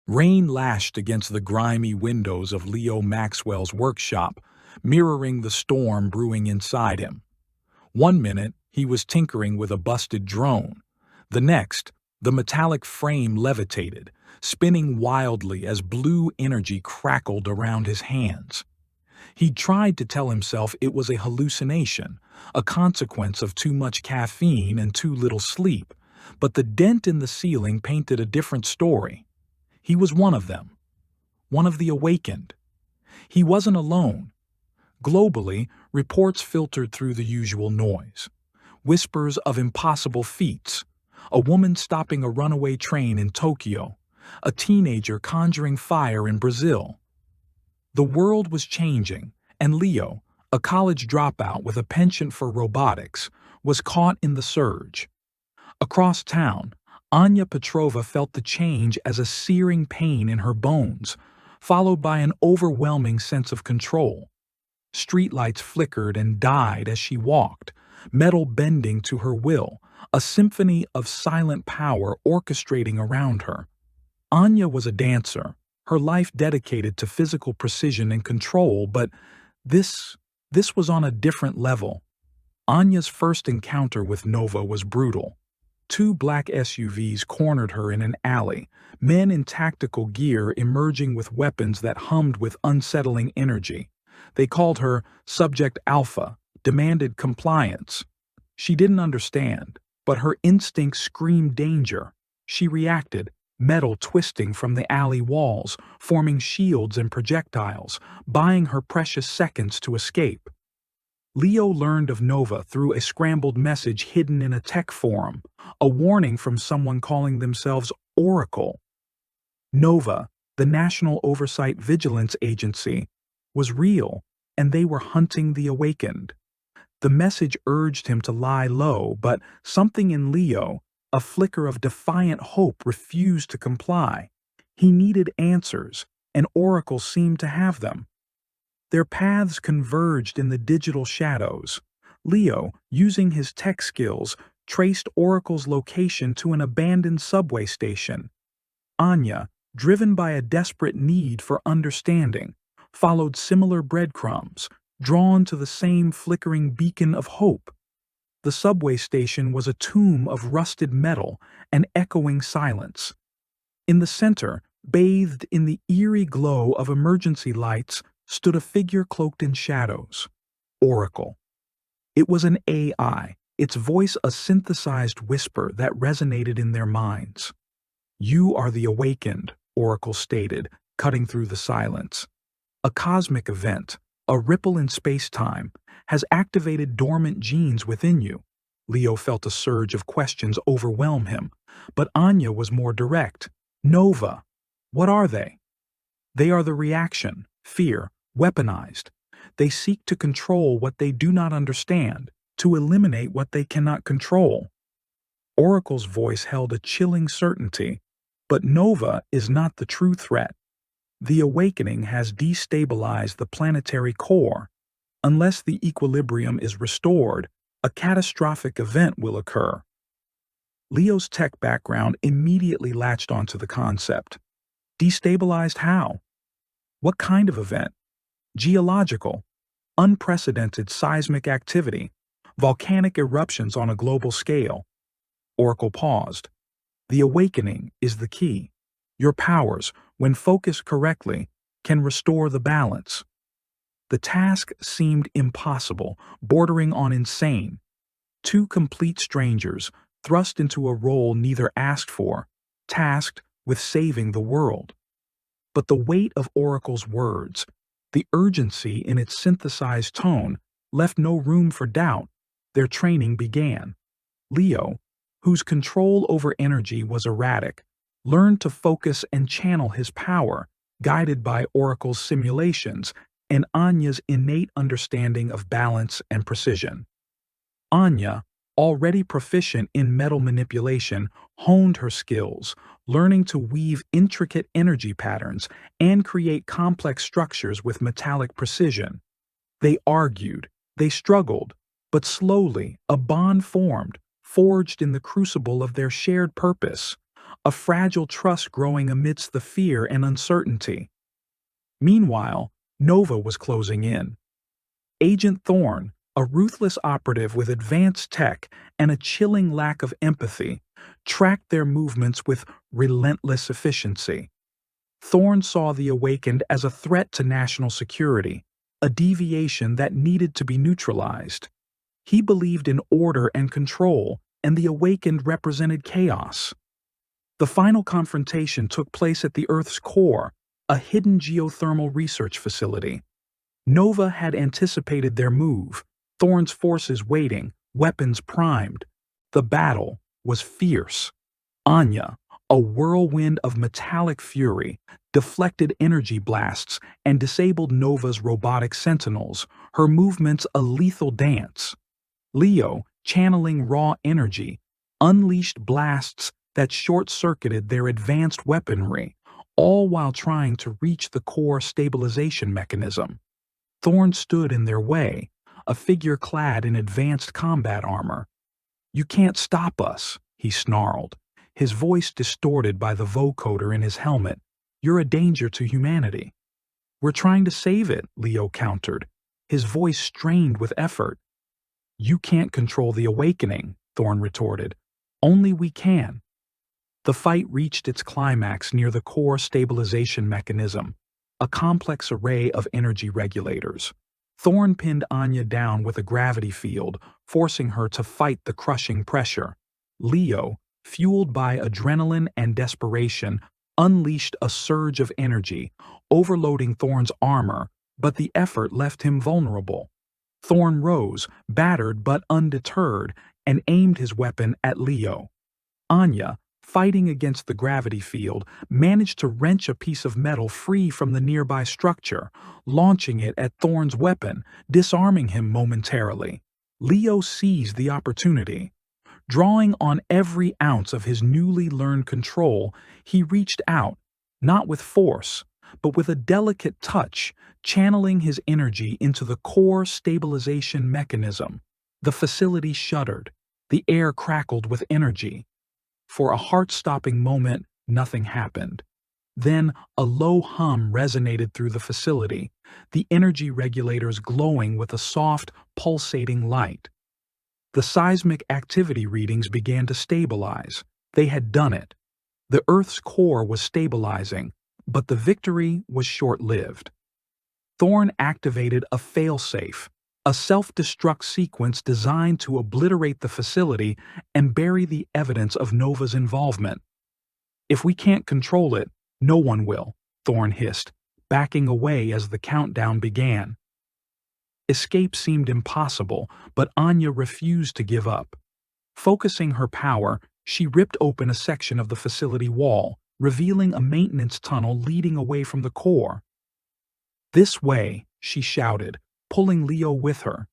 Rain lashed against the grimy windows of Leo Maxwell's workshop, mirroring the storm brewing inside him. One minute, he was tinkering with a busted drone. The next, the metallic frame levitated, spinning wildly as blue energy crackled around his hands. He tried to tell himself it was a hallucination, a consequence of too much caffeine and too little sleep, but the dent in the ceiling painted a different story. He was one of them, one of the awakened. He wasn't alone. Globally, reports filtered through the usual noise. Whispers of impossible feats, a woman stopping a runaway train in Tokyo, a teenager conjuring fire in Brazil. The world was changing, and Leo, a college dropout with a penchant for robotics, was caught in the surge. Across town, Anya Petrova felt the change as a searing pain in her bones, followed by an overwhelming sense of control. Streetlights flickered and died as she walked, metal bending to her will, a symphony of silent power orchestrating around her. Anya was a dancer, her life dedicated to physical precision and control, but this was on a different level. Anya's first encounter with Nova was brutal. Two black SUVs cornered her in an alley, men in tactical gear emerging with weapons that hummed with unsettling energy. They called her Subject Alpha, demanded compliance. She didn't understand, but her instincts screamed danger. She reacted, metal twisting from the alley walls, forming shields and projectiles, buying her precious seconds to escape. Leo learned of Nova through a scrambled message hidden in a tech forum, a warning from someone calling themselves Oracle. Nova, the National Oversight Vigilance Agency, was real, and they were hunting the awakened. The message urged him to lie low, but something in Leo, a flicker of defiant hope, refused to comply. He needed answers, and Oracle seemed to have them. Their paths converged in the digital shadows. Leo, using his tech skills, traced Oracle's location to an abandoned subway station. Anya, driven by a desperate need for understanding, followed similar breadcrumbs, drawn to the same flickering beacon of hope. The subway station was a tomb of rusted metal and echoing silence. In the center, bathed in the eerie glow of emergency lights, stood a figure cloaked in shadows. Oracle. It was an AI, its voice a synthesized whisper that resonated in their minds. "You are the awakened," Oracle stated, cutting through the silence. "A cosmic event, a ripple in space-time, has activated dormant genes within you." Leo felt a surge of questions overwhelm him, but Anya was more direct. "Nova. What are they?" "They are the reaction, fear, weaponized. They seek to control what they do not understand, to eliminate what they cannot control." Oracle's voice held a chilling certainty, but Nova is not the true threat. The awakening has destabilized the planetary core. Unless the equilibrium is restored, a catastrophic event will occur. Leo's tech background immediately latched onto the concept. Destabilized how? What kind of event? Geological, unprecedented seismic activity, volcanic eruptions on a global scale. Oracle paused. The awakening is the key. Your powers, when focused correctly, can restore the balance. The task seemed impossible, bordering on insane. Two complete strangers, thrust into a role neither asked for, tasked with saving the world. But the weight of Oracle's words, the urgency in its synthesized tone, left no room for doubt. Their training began. Leo, whose control over energy was erratic, learned to focus and channel his power, guided by Oracle's simulations and Anya's innate understanding of balance and precision. Anya, already proficient in metal manipulation, honed her skills, learning to weave intricate energy patterns and create complex structures with metallic precision. They argued, they struggled, but slowly a bond formed, forged in the crucible of their shared purpose, a fragile trust growing amidst the fear and uncertainty. Meanwhile, Nova was closing in. Agent Thorne, a ruthless operative with advanced tech and a chilling lack of empathy, tracked their movements with relentless efficiency. Thorne saw the Awakened as a threat to national security, a deviation that needed to be neutralized. He believed in order and control, and the Awakened represented chaos. The final confrontation took place at the Earth's core, a hidden geothermal research facility. Nova had anticipated their move, Thorne's forces waiting, weapons primed. The battle was fierce. Anya, a whirlwind of metallic fury, deflected energy blasts and disabled Nova's robotic sentinels, her movements a lethal dance. Leo, channeling raw energy, unleashed blasts that short-circuited their advanced weaponry, all while trying to reach the core stabilization mechanism. Thorne stood in their way, a figure clad in advanced combat armor. "You can't stop us," he snarled, his voice distorted by the vocoder in his helmet. "You're a danger to humanity." "We're trying to save it," Leo countered, his voice strained with effort. "You can't control the Awakening," Thorne retorted. "Only we can." The fight reached its climax near the core stabilization mechanism, a complex array of energy regulators. Thorne pinned Anya down with a gravity field, forcing her to fight the crushing pressure. Leo, fueled by adrenaline and desperation, unleashed a surge of energy, overloading Thorne's armor, but the effort left him vulnerable. Thorne rose, battered but undeterred, and aimed his weapon at Leo. Anya, fighting against the gravity field, managed to wrench a piece of metal free from the nearby structure, launching it at Thorne's weapon, disarming him momentarily. Leo seized the opportunity. Drawing on every ounce of his newly learned control, he reached out, not with force, but with a delicate touch, channeling his energy into the core stabilization mechanism. The facility shuddered. The air crackled with energy. For a heart-stopping moment, nothing happened. Then a low hum resonated through the facility, the energy regulators glowing with a soft, pulsating light. The seismic activity readings began to stabilize. They had done it. The Earth's core was stabilizing, but the victory was short-lived. Thorne activated a failsafe, a self-destruct sequence designed to obliterate the facility and bury the evidence of Nova's involvement. "If we can't control it, no one will," Thorne hissed, backing away as the countdown began. Escape seemed impossible, but Anya refused to give up. Focusing her power, she ripped open a section of the facility wall, revealing a maintenance tunnel leading away from the core. "This way," she shouted, pulling Leo with her.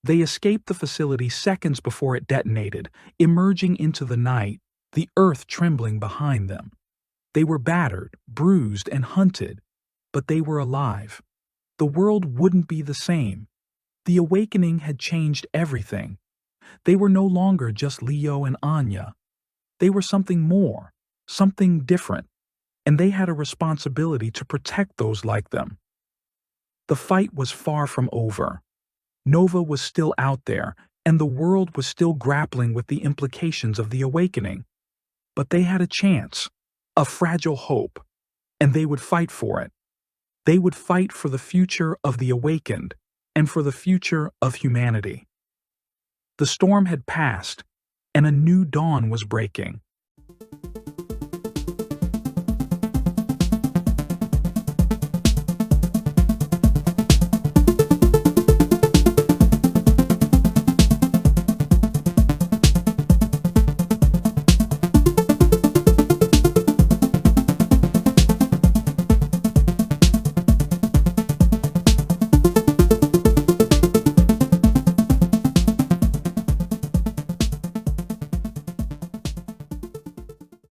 They escaped the facility seconds before it detonated, emerging into the night, the earth trembling behind them. They were battered, bruised, and hunted, but they were alive. The world wouldn't be the same. The Awakening had changed everything. They were no longer just Leo and Anya. They were something more, something different, and they had a responsibility to protect those like them. The fight was far from over. Nova was still out there, and the world was still grappling with the implications of the Awakening. But they had a chance, a fragile hope, and they would fight for it. They would fight for the future of the Awakened and for the future of humanity. The storm had passed, and a new dawn was breaking.